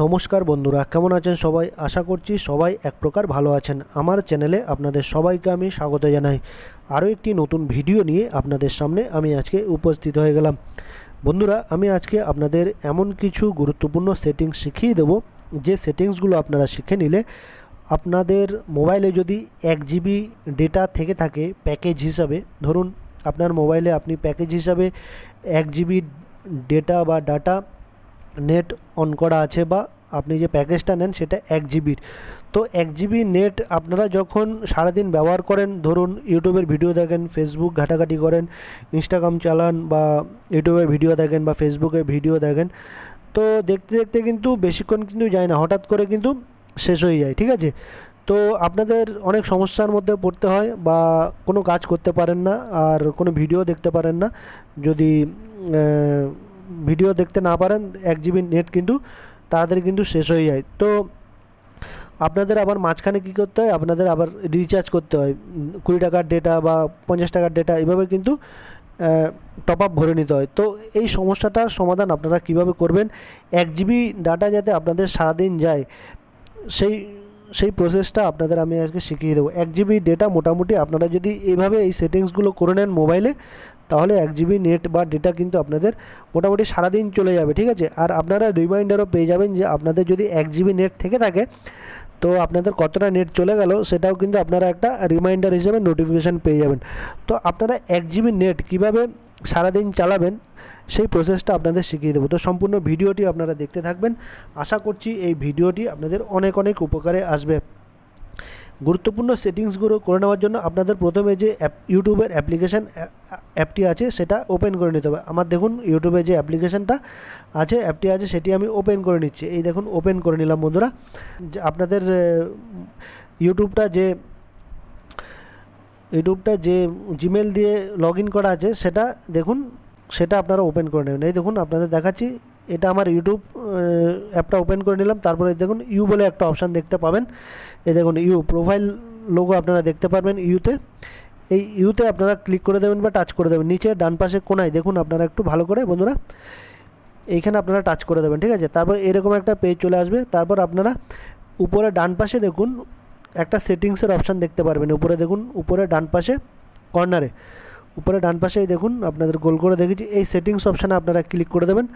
নমস্কার বন্ধুরা, কেমন আছেন সবাই? আশা করছি সবাই এক প্রকার ভালো আছেন। আমার চ্যানেলে আপনাদের সবাইকে আমি স্বাগত জানাই। আরও একটি নতুন ভিডিও নিয়ে আপনাদের সামনে আমি আজকে উপস্থিত হয়ে গেলাম। বন্ধুরা, আমি আজকে আপনাদের এমন কিছু গুরুত্বপূর্ণ সেটিংস শিখিয়ে দেবো, যে সেটিংসগুলো আপনারা শিখে নিলে আপনাদের মোবাইলে যদি 1 GB ডেটা থেকে থাকে প্যাকেজ হিসাবে, ধরুন আপনার মোবাইলে আপনি প্যাকেজ হিসাবে 1 GB ডেটা বা ডাটা নেট অন করা আছে, বা আপনি যে প্যাকেজটা নেন সেটা 1 GB। তো 1 GB নেট আপনারা যখন সারাদিন ব্যবহার করেন, ধরুন ইউটিউবের ভিডিও দেখেন, ফেসবুক ঘাটাঘাটি করেন, ইনস্টাগ্রাম চালান, বা ইউটিউবের ভিডিও দেখেন বা ফেসবুকের ভিডিও দেখেন, তো দেখতে দেখতে কিন্তু বেশিক্ষণ কিন্তু যায় না, হঠাৎ করে কিন্তু শেষ হয়ে যায়। ঠিক আছে, তো আপনাদের অনেক সমস্যার মধ্যে পড়তে হয়, বা কোনো কাজ করতে পারেন না, আর কোনো ভিডিও দেখতে পারেন না। যদি ভিডিও দেখতে না পারেন, 1 GB নেট কিন্তু তাড়াতাড়ি কিন্তু শেষ হয়ে যায়। তো আপনাদের আবার মাঝখানে কী করতে হয়, আপনাদের আবার রিচার্জ করতে হয়। 20 টাকার ডেটা বা 50 টাকার ডেটা, এভাবে কিন্তু টপ আপ ভরে নিতে হয়। তো এই সমস্যাটার সমাধান আপনারা কিভাবে করবেন, 1 GB ডাটা যাতে আপনাদের সারাদিন যায়, সেই সেই প্রসেসটা আপনাদের আমি আজকে শিখিয়ে দেবো। 1 GB ডেটা মোটামুটি আপনারা যদি এইভাবে এই সেটিংসগুলো করে নেন মোবাইলে, তাহলে 1 GB নেট বা ডেটা কিন্তু আপনাদের মোটামুটি সারাদিন চলে যাবে। ঠিক আছে, আর আপনারা রিমাইন্ডারও পেয়ে যাবেন যে আপনাদের যদি 1 GB নেট থেকে থাকে, তো আপনাদের কতটা নেট চলে গেল সেটাও কিন্তু আপনারা একটা রিমাইন্ডার হিসেবে নোটিফিকেশান পেয়ে যাবেন। তো আপনারা 1 GB নেট কীভাবে সারাদিন চালাবেন সেই প্রসেসটা আপনাদের শিখিয়ে দেবো। তো সম্পূর্ণ ভিডিওটি আপনারা দেখতে থাকবেন। আশা করছি এই ভিডিওটি আপনাদের অনেক অনেক উপকারে আসবে। গুরুত্বপূর্ণ সেটিংসগুলো করে নেওয়ার জন্য আপনাদের প্রথমে যে ইউটিউবের অ্যাপটি আছে সেটা ওপেন করে নিতে হবে। আমার দেখুন ইউটিউবে যে অ্যাপ্লিকেশানটা আছে, অ্যাপটি আছে, সেটি আমি ওপেন করে নিচ্ছি। এই দেখুন ওপেন করে নিলাম বন্ধুরা। আপনাদের ইউটিউবটা যে জিমেল দিয়ে লগ ইন করা আছে সেটা দেখুন, সেটা আপনারা ওপেন করে নেবেন। এই দেখুন আপনাদের দেখাচ্ছি, এটা আমার ইউটিউব অ্যাপটা ওপেন করে নিলাম। তারপরে দেখুন ইউ বলে একটা অপশান দেখতে পাবেন। এই দেখুন ইউ প্রোফাইল লোগো আপনারা দেখতে পারবেন ইউতে। এই ইউতে আপনারা ক্লিক করে দেবেন বা টাচ করে দেবেন। নিচে ডান পাশে কোনায় দেখুন, আপনারা একটু ভালো করে বন্ধুরা এইখানে আপনারা টাচ করে দেবেন। ঠিক আছে, তারপর এরকম একটা পেজ চলে আসবে। তারপর আপনারা উপরে ডান পাশে দেখুন একটা সেটিংসের অপশান দেখতে পারবেন। উপরে দেখুন, উপরে ডান পাশে কর্নারে, উপরে ডান পাশেই দেখুন আপনাদের গোল করে দেখেছি, এই সেটিংস অপশানে আপনারা ক্লিক করে দেবেন।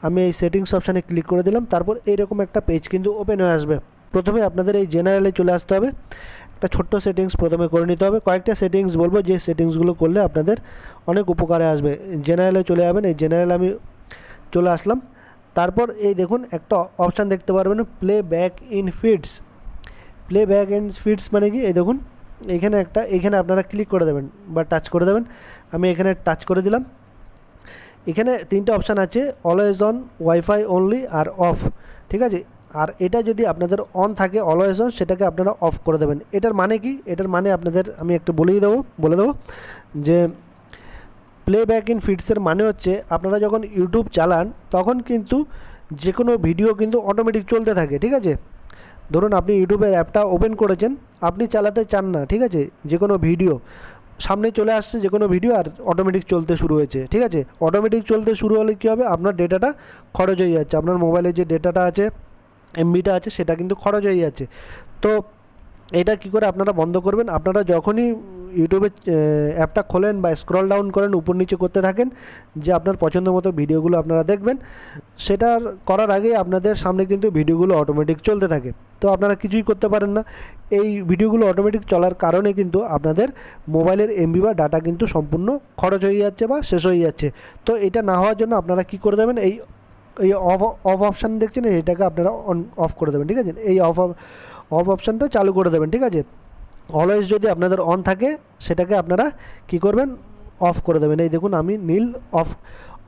আমি এই সেটিংস অপশানে ক্লিক করে দিলাম। তারপর এইরকম একটা পেজ কিন্তু ওপেন হয়ে আসবে। প্রথমে আপনাদের এই জেনারেলে চলে আসতে হবে, একটা ছোট্ট সেটিংস প্রথমে করে নিতে হবে। কয়েকটা সেটিংস বলবো, যে সেটিংসগুলো করলে আপনাদের অনেক উপকারে আসবে। জেনারেলে চলে যাবেন, এই জেনারেল আমি চলে আসলাম। তারপর এই দেখুন একটা অপশান দেখতে পারবেন, play back in feeds. Play back in feeds মানে কি, এই দেখুন এখানে আপনারা ক্লিক করে দেবেন বা টাচ করে দেবেন। আমি এখানে টাচ করে দিলাম। এখানে 3টে অপশান আছে, অলওয়েজ অন, ওয়াইফাই অনলি আর অফ। ঠিক আছে, আর এটা যদি আপনাদের অন থাকে অলওয়েজ অন, সেটাকে আপনারা অফ করে দেবেন। এটার মানে কি, এটার মানে আপনাদের আমি একটু বলে দেবো যে প্লে ব্যাক ইন ফিডসের মানে হচ্ছে, আপনারা যখন ইউটিউব চালান তখন কিন্তু যে কোনো ভিডিও কিন্তু অটোমেটিক চলতে থাকে। ঠিক আছে, ধরুন আপনি ইউটিউবের অ্যাপটা ওপেন করেছেন, আপনি চালাতে চান না, ঠিক আছে, যে কোনো ভিডিও সামনে চলে আসছে, যে কোনো ভিডিও, আর অটোমেটিক চলতে শুরু হয়েছে। ঠিক আছে, অটোমেটিক চলতে শুরু হলে কী হবে, আপনার ডেটাটা খরচ হয়ে যাচ্ছে, আপনার মোবাইলে যে ডেটাটা আছে, এমবিটা আছে, সেটা কিন্তু খরচ হয়ে যাচ্ছে। তো এটা কি করে আপনারা বন্ধ করবেন, আপনারা যখনই ইউটিউবে অ্যাপটা খোলেন বা স্ক্রল ডাউন করেন, উপর নিচে করতে থাকেন, যে আপনার পছন্দ মতো ভিডিওগুলো আপনারা দেখবেন, সেটার করার আগেই আপনাদের সামনে কিন্তু ভিডিওগুলো অটোমেটিক চলতে থাকে। তো আপনারা কিছুই করতে পারেন না। এই ভিডিওগুলো অটোমেটিক চলার কারণে কিন্তু আপনাদের মোবাইলের এমবি বা ডাটা কিন্তু সম্পূর্ণ খরচ হয়ে যাচ্ছে বা শেষ হয়ে যাচ্ছে। তো এটা না হওয়ার জন্য আপনারা কি করে দেবেন, এই এই অফ অপশান দেখছেন, এটাকে আপনারা অফ করে দেবেন। ঠিক আছে, এই অফ অপশানটা চালু করে দেবেন। ঠিক আছে, অলওয়েজ যদি আপনাদের অন থাকে, সেটাকে আপনারা কি করবেন, অফ করে দেবেন। এই দেখুন আমি নীল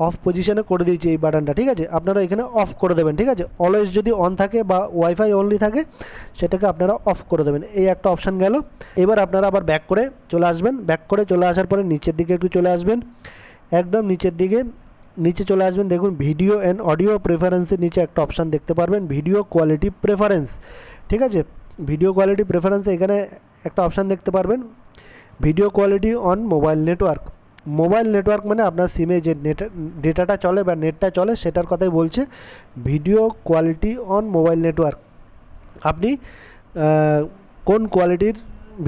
অফ পজিশনে করে দিয়েছি এই বাটনটা। ঠিক আছে, আপনারা এখানে অফ করে দেবেন। ঠিক আছে, অলওয়েজ যদি অন থাকে বা ওয়াইফাই অনলি থাকে, সেটাকে আপনারা অফ করে দেবেন। এই একটা অপশান গেল। এবার আপনারা আবার ব্যাক করে চলে আসবেন। ব্যাক করে চলে আসার পরে নিচের দিকে একটু চলে আসবেন, একদম নিচের দিকে নিচে চলে আসবেন। দেখুন ভিডিও অ্যান্ড অডিও প্রেফারেন্সের নিচে একটা অপশান দেখতে পারবেন, ভিডিও কোয়ালিটি প্রেফারেন্স। ঠিক আছে, ভিডিও কোয়ালিটি প্রেফারেন্সে এখানে একটা অপশান দেখতে পারবেন, video quality on mobile network. Mobile network মানে আপনার সিমে যে ডেটাটা চলে বা নেটটা চলে সেটার কথাই বলছে। Video quality on mobile network, আপনি কোন কোয়ালিটির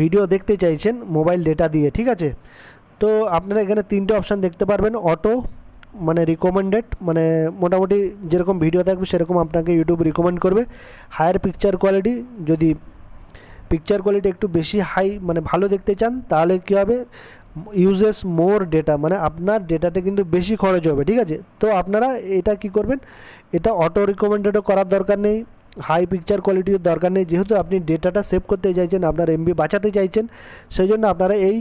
ভিডিও দেখতে চাইছেন মোবাইল ডেটা দিয়ে, ঠিক আছে। তো আপনারা এখানে 3টে অপশান দেখতে পারবেন। অটো মানে রিকমেন্ডেড, মানে মোটামুটি যেরকম ভিডিও থাকবে সেরকম আপনাকে ইউটিউব রিকমেন্ড করবে। হায়ার পিকচার কোয়ালিটি, যদি পিকচার কোয়ালিটি একটু বেশি হাই মানে ভালো দেখতে চান তাহলে কী হবে, ইউজেস মোর ডেটা, মানে আপনার ডেটাটা কিন্তু বেশি খরচ হবে, ঠিক আছে। তো আপনারা এটা কি করবেন, এটা অটো রিকমেন্ডেডও করার দরকার নেই, হাই পিকচার কোয়ালিটির দরকার নেই। যেহেতু আপনি ডেটাটা সেভ করতে চাইছেন, আপনার এমবি বাঁচাতে চাইছেন, সেই জন্য আপনারা এই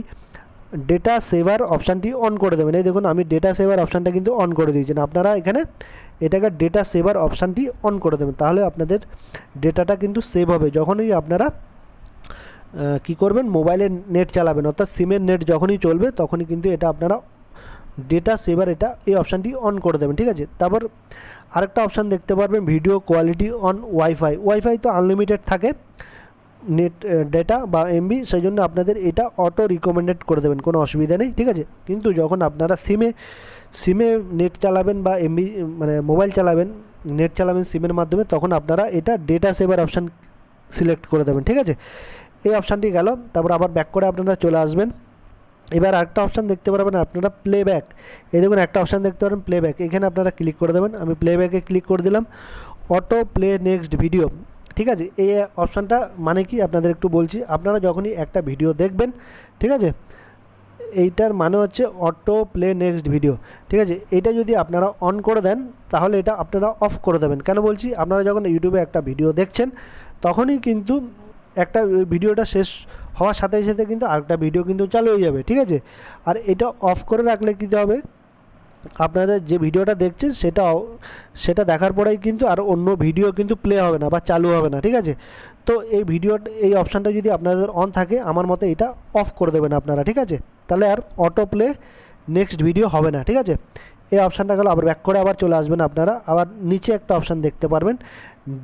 ডেটা সেভার অপশানটি অন করে দেবেন। এই দেখুন আমি ডেটা সেভার অপশানটা কিন্তু অন করে দিয়েছেন। আপনারা এখানে এটাকে ডেটা সেভার অপশানটি অন করে দেবেন, তাহলে আপনাদের ডেটাটা কিন্তু সেভ হবে। যখনই আপনারা কি করবেন, মোবাইলের নেট চালাবেন, অর্থাৎ সিমের নেট যখনই চলবে তখনই কিন্তু এটা আপনারা ডেটা সেভার এই অপশানটি অন করে দেবেন, ঠিক আছে। তারপর আরেকটা অপশান দেখতে পারবেন, video quality on wifi. Wifi তো আনলিমিটেড থাকে নেট ডেটা বা এমবি, সেই জন্য আপনাদের এটা অটো রিকমেন্ডেড করে দেবেন, কোনো অসুবিধা নেই, ঠিক আছে। কিন্তু যখন আপনারা সিমে নেট চালাবেন বা এমবি মানে মোবাইল চালাবেন, নেট চালাবেন সিমের মাধ্যমে, তখন আপনারা এটা ডেটা সেভার অপশান সিলেক্ট করে দেবেন, ঠিক আছে। এই অপশানটি গেল। তারপর আবার ব্যাক করে আপনারা চলে আসবেন। এবার একটা অপশান দেখতে পারবেন আপনারা প্লেব্যাক। এই দেখুন একটা অপশান দেখতে পারেন প্লেব্যাক, এখানে আপনারা ক্লিক করে দেবেন। আমি প্লেব্যাকে ক্লিক করে দিলাম। অটো প্লে নেক্সট ভিডিও, ঠিক আছে। এই অপশানটা মানে কি আপনাদের একটু বলছি। আপনারা যখনই একটা ভিডিও দেখবেন, ঠিক আছে, এইটার মানে হচ্ছে অটো প্লে নেক্সট ভিডিও, ঠিক আছে। এটা যদি আপনারা অন করে দেন তাহলে এটা আপনারা অফ করে দেবেন। কেন বলছি, আপনারা যখন ইউটিউবে একটা ভিডিও দেখছেন তখনই কিন্তু একটা ভিডিওটা শেষ হওয়ার সাথে সাথে কিন্তু আরেকটা ভিডিও কিন্তু চালু হয়ে যাবে, ঠিক আছে। আর এটা অফ করে রাখলে কী হবে, আপনাদের যে ভিডিওটা দেখছেন সেটা দেখার পরেই কিন্তু আর অন্য ভিডিও কিন্তু প্লে হবে না বা চালু হবে না, ঠিক আছে। তো এই অপশানটা যদি আপনাদের অন থাকে, আমার মতে এটা অফ করে দেবেন আপনারা, ঠিক আছে। তাহলে আর অটো প্লে নেক্সট ভিডিও হবে না, ঠিক আছে। এই অপশানটা গেল। আবার ব্যাক করে আবার চলে আসবেন আপনারা। আবার নিচে একটা অপশান দেখতে পারবেন,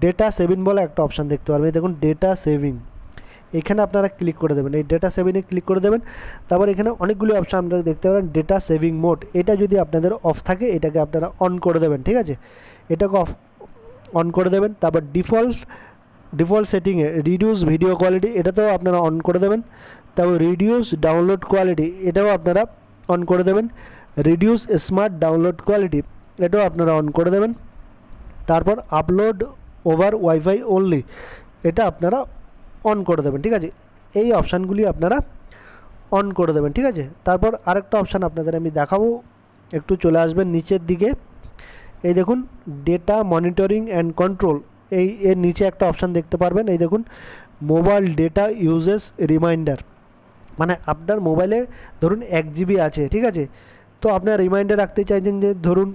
ডেটা সেভিং বলে একটা অপশান দেখতে পারবেন। দেখুন ডেটা সেভিং, এখানে আপনারা ক্লিক করে দেবেন। এই ডেটা সেভিংয়ে ক্লিক করে দেবেন। তারপর এখানে অনেকগুলি অপশান আপনারা দেখতে পারেন। ডেটা সেভিং মোড, এটা যদি আপনাদের অফ থাকে এটাকে আপনারা অন করে দেবেন, ঠিক আছে। এটাকে অন করে দেবেন। তারপর ডিফল্ট সেটিংয়ে রিডিউস ভিডিও কোয়ালিটি, এটাতেও আপনারা অন করে দেবেন। তারপর রিডিউস ডাউনলোড কোয়ালিটি, এটাও আপনারা অন করে দেবেন। রিডিউস স্মার্ট ডাউনলোড কোয়ালিটি, এটাও আপনারা অন করে দেবেন। তারপর আপলোড ওভার ওয়াইফাই অনলি, এটা আপনারা অন করে দেবেন, ঠিক আছে। এই অপশানগুলি আপনারা অন করে দেবেন, ঠিক আছে। তারপর আরেকটা অপশান আপনাদের আমি দেখাবো, একটু চলে আসবেন নিচের দিকে। এই দেখুন ডেটা মনিটরিং অ্যান্ড কন্ট্রোল, এর নিচে একটা অপশান দেখতে পারবেন। এই দেখুন মোবাইল ডেটা ইউজেস রিমাইন্ডার, মানে আপনার মোবাইলে ধরুন 1 GB আছে, ঠিক আছে। তো আপনার রিমাইন্ডার রাখতে চাইছেন যে ধরুন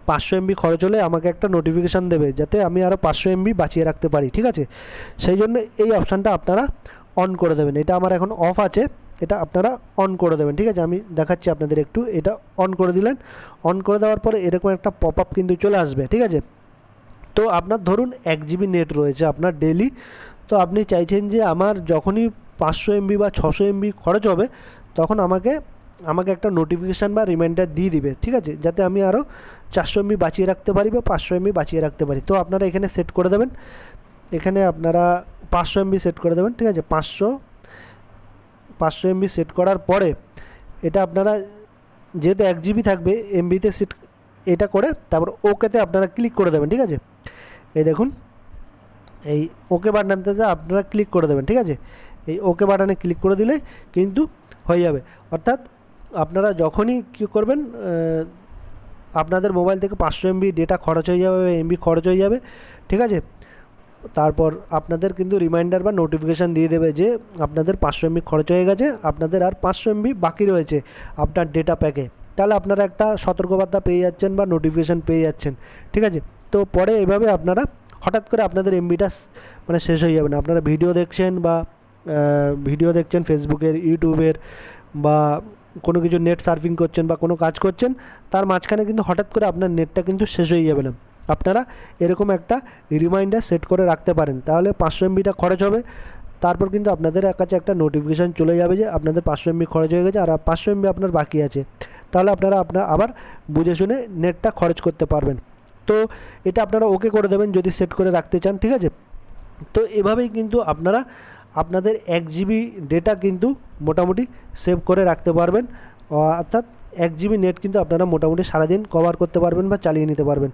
500 MB খরচ হলে আমাকে একটা নোটিফিকেশান দেবে যাতে আমি আরও 500 MB বাঁচিয়ে রাখতে পারি, ঠিক আছে। সেই জন্য এই অপশানটা আপনারা অন করে দেবেন। এটা আমার এখন অফ আছে, এটা আপনারা অন করে দেবেন, ঠিক আছে। আমি দেখাচ্ছি আপনাদের একটু। এটা অন করে দিলেন। অন করে দেওয়ার পরে এরকম একটা পপ আপ কিন্তু চলে আসবে, ঠিক আছে। তো আপনার ধরুন 1 GB নেট রয়েছে আপনার ডেলি, তো আপনি চাইছেন যে আমার যখনই 500 MB বা 600 MB খরচ হবে তখন আমাকে একটা নোটিফিকেশান বা রিমাইন্ডার দিয়ে দিবে, ঠিক আছে, যাতে আমি আরও 400 MB বাঁচিয়ে রাখতে পারি বা 500 MB বাঁচিয়ে রাখতে পারি। তো আপনারা এখানে সেট করে দেবেন, এখানে আপনারা 500 MB সেট করে দেবেন, ঠিক আছে। 500 MB সেট করার পরে এটা আপনারা যেহেতু 1 GB থাকবে এমবিতে সেট এটা করে তারপর ওকেতে আপনারা ক্লিক করে দেবেন, ঠিক আছে। এই দেখুন এই ওকে বাটনটাতে আপনারা ক্লিক করে দেবেন, ঠিক আছে। এই ওকে বাটনে ক্লিক করে দিলে কিন্তু হয়ে যাবে। অর্থাৎ আপনারা যখনই কী করবেন, আপনাদের মোবাইল থেকে 500 MB ডেটা খরচ হয়ে যাবে, এমবি খরচ হয়ে যাবে, ঠিক আছে। তারপর আপনাদের কিন্তু রিমাইন্ডার বা নোটিফিকেশান দিয়ে দেবে যে আপনাদের 500 MB খরচ হয়ে গেছে, আপনাদের আর 500 MB বাকি রয়েছে আপনার ডেটা প্যাকে। তাহলে আপনারা একটা সতর্কবার্তা পেয়ে যাচ্ছেন বা নোটিফিকেশান পেয়ে যাচ্ছেন, ঠিক আছে। তো পরে এভাবে আপনারা হঠাৎ করে আপনাদের এমবিটা মানে শেষ হয়ে যাবে না। আপনারা ভিডিও দেখছেন ফেসবুকের, ইউটিউবের বা কোনো কিছু নেট সার্ফিং করছেন বা কোনো কাজ করছেন, তার মাঝখানে কিন্তু হঠাৎ করে আপনার নেটটা কিন্তু শেষ হয়ে যাবে না। আপনারা এরকম একটা রিমাইন্ডার সেট করে রাখতে পারেন, তাহলে 500 MBটা খরচ হবে, তারপর কিন্তু আপনাদের কাছে একটা নোটিফিকেশান চলে যাবে যে আপনাদের 500 MB খরচ হয়ে গেছে আর 500 MB আপনার বাকি আছে। তাহলে আপনারা আবার বুঝে শুনে নেটটা খরচ করতে পারবেন। তো এটা আপনারা ওকে করে দেবেন যদি সেট করে রাখতে চান, ঠিক আছে। তো এভাবেই কিন্তু আপনারা আপনাদের 1 জিবি ডেটা কিন্তু মোটামুটি সেভ করে রাখতে পারবেন, অর্থাৎ 1 জিবি নেট কিন্তু আপনারা মোটামুটি সারাদিন কভার করতে পারবেন বা চালিয়ে নিতে পারবেন।